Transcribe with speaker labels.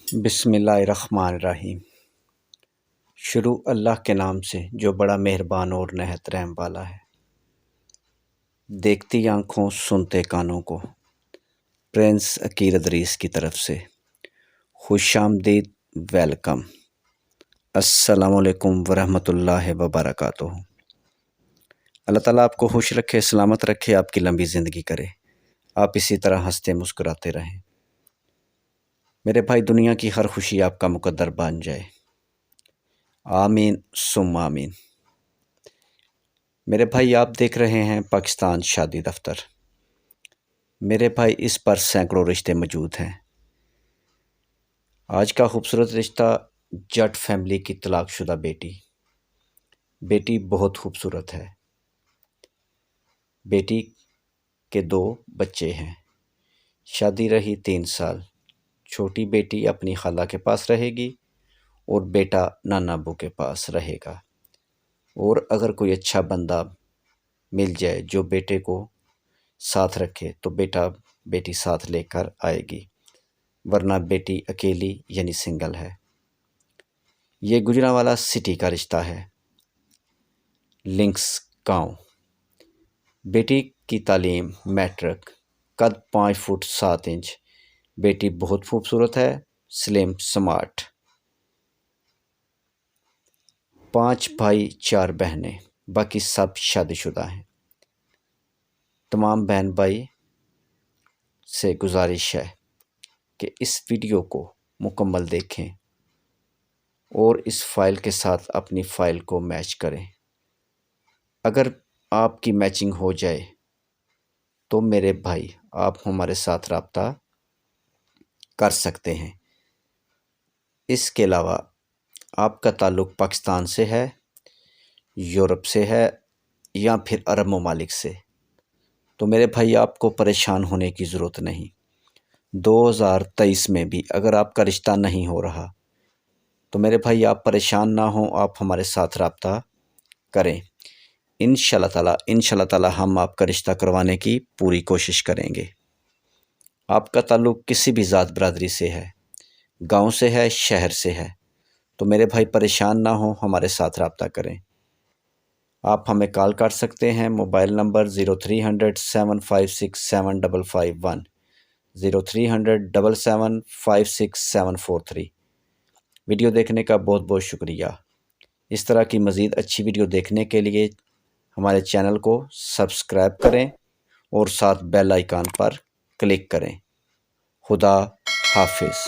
Speaker 1: بسم اللہ الرحمن الرحیم۔ شروع اللہ کے نام سے جو بڑا مہربان اور نہایت رحم والا ہے۔ دیکھتی آنکھوں سنتے کانوں کو پرنس عقیل ادریس کی طرف سے خوش آمدید، ویلکم۔ السلام علیکم ورحمۃ اللہ وبرکاتہ۔ اللہ تعالیٰ آپ کو خوش رکھے، سلامت رکھے، آپ کی لمبی زندگی کرے، آپ اسی طرح ہنستے مسکراتے رہیں۔ میرے بھائی، دنیا کی ہر خوشی آپ کا مقدر بن جائے، آمین ثم آمین۔ میرے بھائی، آپ دیکھ رہے ہیں پاکستان شادی دفتر۔ میرے بھائی، اس پر سینکڑوں رشتے موجود ہیں۔ آج کا خوبصورت رشتہ جٹ فیملی کی طلاق شدہ بیٹی۔ بیٹی بہت خوبصورت ہے۔ بیٹی کے 2 بچے ہیں، شادی رہی 3 سال۔ چھوٹی بیٹی اپنی خالہ کے پاس رہے گی اور بیٹا نانا ابو کے پاس رہے گا، اور اگر کوئی اچھا بندہ مل جائے جو بیٹے کو ساتھ رکھے تو بیٹی ساتھ لے کر آئے گی، ورنہ بیٹی اکیلی یعنی سنگل ہے۔ یہ گجرانوالہ سٹی کا رشتہ ہے، لنکس گاؤں۔ بیٹی کی تعلیم میٹرک، قد 5 فٹ 7 انچ۔ بیٹی بہت خوبصورت ہے، سلیم، سمارٹ۔ 5 بھائی 4 بہنیں، باقی سب شادی شدہ ہیں۔ تمام بہن بھائی سے گزارش ہے کہ اس ویڈیو کو مکمل دیکھیں اور اس فائل کے ساتھ اپنی فائل کو میچ کریں۔ اگر آپ کی میچنگ ہو جائے تو میرے بھائی آپ ہمارے ساتھ رابطہ کر سکتے ہیں۔ اس کے علاوہ آپ کا تعلق پاکستان سے ہے، یورپ سے ہے یا پھر عرب ممالک سے، تو میرے بھائی آپ کو پریشان ہونے کی ضرورت نہیں۔ 2023 میں بھی اگر آپ کا رشتہ نہیں ہو رہا تو میرے بھائی آپ پریشان نہ ہوں، آپ ہمارے ساتھ رابطہ کریں۔ انشاءاللہ تعالی ہم آپ کا رشتہ کروانے کی پوری کوشش کریں گے۔ آپ کا تعلق کسی بھی ذات برادری سے ہے، گاؤں سے ہے، شہر سے ہے، تو میرے بھائی پریشان نہ ہوں، ہمارے ساتھ رابطہ کریں۔ آپ ہمیں کال کر سکتے ہیں، موبائل نمبر 0300 756 7551، 0300 775 6743۔ ویڈیو دیکھنے کا بہت بہت شکریہ۔ اس طرح کی مزید اچھی ویڈیو دیکھنے کے لیے ہمارے چینل کو سبسکرائب کریں اور ساتھ بیل آئیکن پر کلک کریں۔ خدا حافظ۔